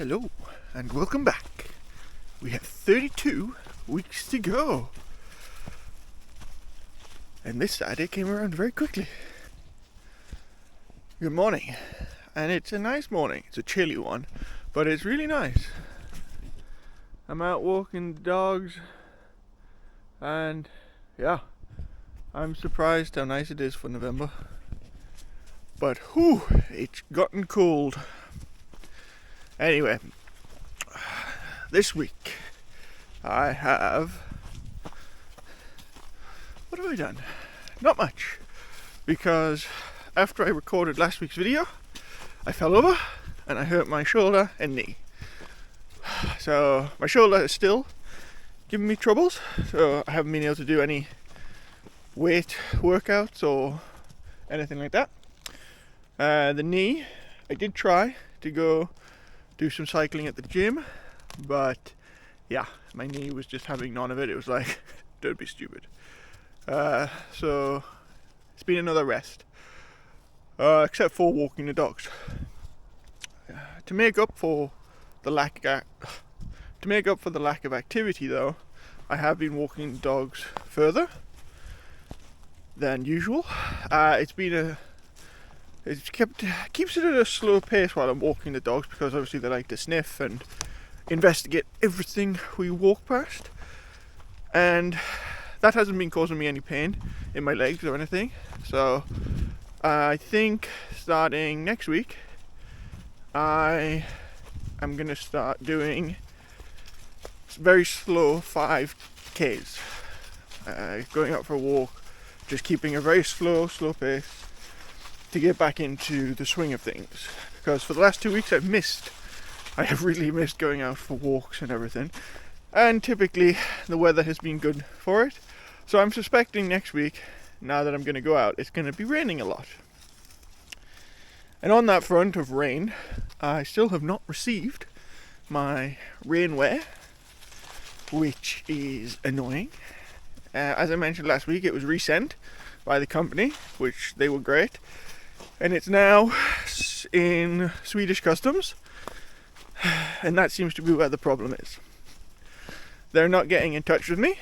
Hello, and welcome back. We have 32 weeks to go. And this Saturday came around very quickly. Good morning. And it's a nice morning. It's a chilly one, but it's really nice. I'm out walking the dogs, and yeah, I'm surprised how nice it is for November. But whew, it's gotten cold. Anyway, this week I have... what have I done? Not much, because after I recorded last week's video, I fell over and I hurt my shoulder and knee. So my shoulder is still giving me troubles, so I haven't been able to do any weight workouts or anything like that. The knee, I did try to go do some cycling at the gym, but yeah, my knee was just having none of it. It was like, don't be stupid. So it's been another rest, except for walking the dogs. To make up for the lack of activity, though, I have been walking the dogs further than usual. It keeps it at a slow pace while I'm walking the dogs, because obviously they like to sniff and investigate everything we walk past, and that hasn't been causing me any pain in my legs or anything. So I think starting next week I am going to start doing very slow 5Ks, going out for a walk, just keeping a very slow pace to get back into the swing of things, because for the last 2 weeks I have really missed going out for walks and everything, and typically the weather has been good for it. So I'm suspecting next week, now that I'm going to go out, it's going to be raining a lot. And on that front of rain, I still have not received my rainwear, which is annoying. As I mentioned last week, it was resent by the company, which they were great. And it's now in Swedish customs, and that seems to be where the problem is. They're not getting in touch with me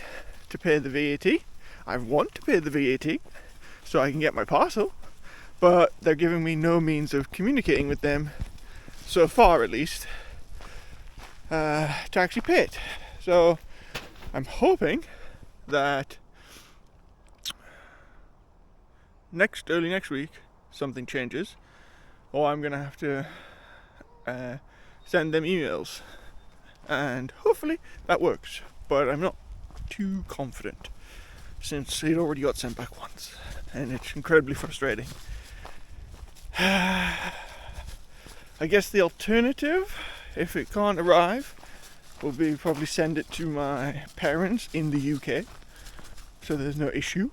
to pay the VAT. I want to pay the VAT so I can get my parcel, but they're giving me no means of communicating with them, so far at least, to actually pay it. So I'm hoping that early next week something changes, or I'm gonna have to send them emails, and hopefully that works, but I'm not too confident since it already got sent back once, and it's incredibly frustrating. I guess the alternative, if it can't arrive, will be probably send it to my parents in the UK, so there's no issue,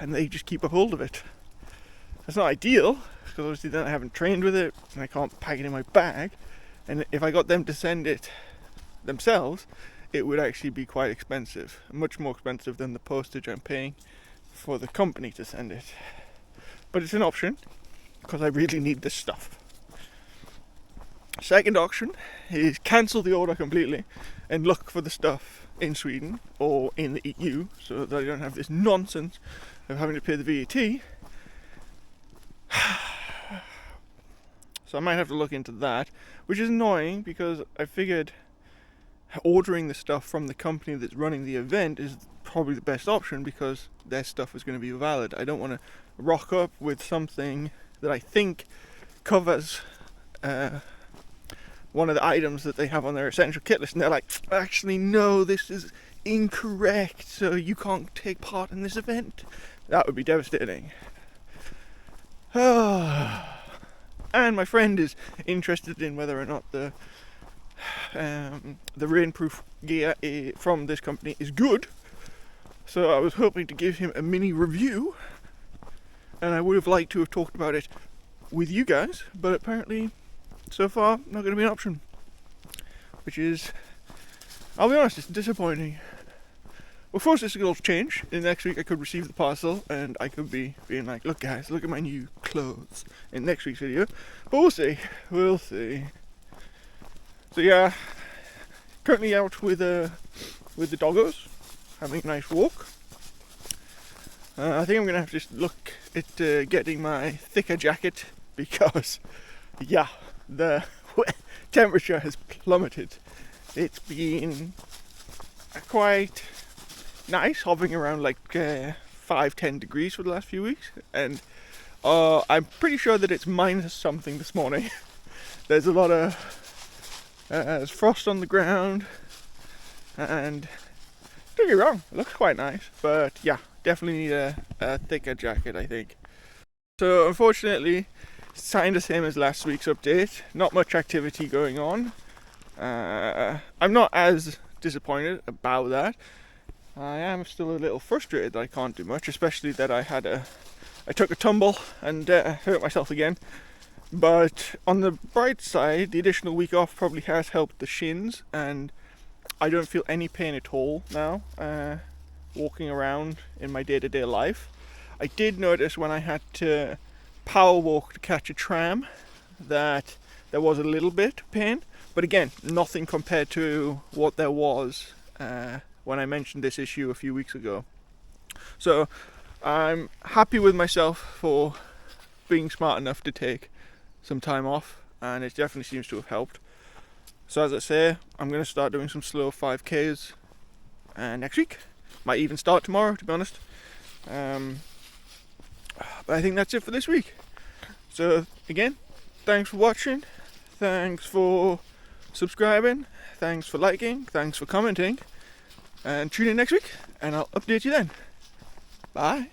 and they just keep a hold of it. That's not ideal, because obviously then I haven't trained with it and I can't pack it in my bag, and if I got them to send it themselves, it would actually be quite expensive, much more expensive than the postage I'm paying for the company to send it. But it's an option, because I really need this stuff. Second option is cancel the order completely and look for the stuff in Sweden or in the EU, so that I don't have this nonsense of having to pay the VAT. So I might have to look into that, which is annoying, because I figured ordering the stuff from the company that's running the event is probably the best option, because their stuff is going to be valid. I don't want to rock up with something that I think covers one of the items that they have on their essential kit list, and they're like, actually no, this is incorrect, so you can't take part in this event. That would be devastating. And my friend is interested in whether or not the rainproof gear from this company is good, so I was hoping to give him a mini review, and I would have liked to have talked about it with you guys, but apparently so far not going to be an option, which is, I'll be honest, it's disappointing. Of course this will change. In the next week I could receive the parcel and I could be being like, look guys, look at my new clothes in next week's video. But we'll see. So yeah, currently out with the doggos, having a nice walk. I think I'm gonna have to just look at getting my thicker jacket because, yeah, the temperature has plummeted. It's been quite nice, hovering around like 5-10 degrees for the last few weeks, and I'm pretty sure that it's minus something this morning. There's a lot of there's frost on the ground, and don't get me wrong, it looks quite nice, but yeah, definitely need a thicker jacket, I think. So unfortunately, it's kind of the same as last week's update. Not much activity going on. I'm not as disappointed about that. I am still a little frustrated that I can't do much, especially that I took a tumble and hurt myself again. But on the bright side, the additional week off probably has helped the shins, and I don't feel any pain at all now walking around in my day-to-day life. I did notice when I had to power walk to catch a tram that there was a little bit of pain, but again, nothing compared to what there was when I mentioned this issue a few weeks ago. So I'm happy with myself for being smart enough to take some time off, and it definitely seems to have helped. So as I say, I'm going to start doing some slow 5Ks next week. Might even start tomorrow, to be honest. But I think that's it for this week. So again, thanks for watching, thanks for subscribing, thanks for liking, thanks for commenting, and tune in next week and I'll update you then. Bye.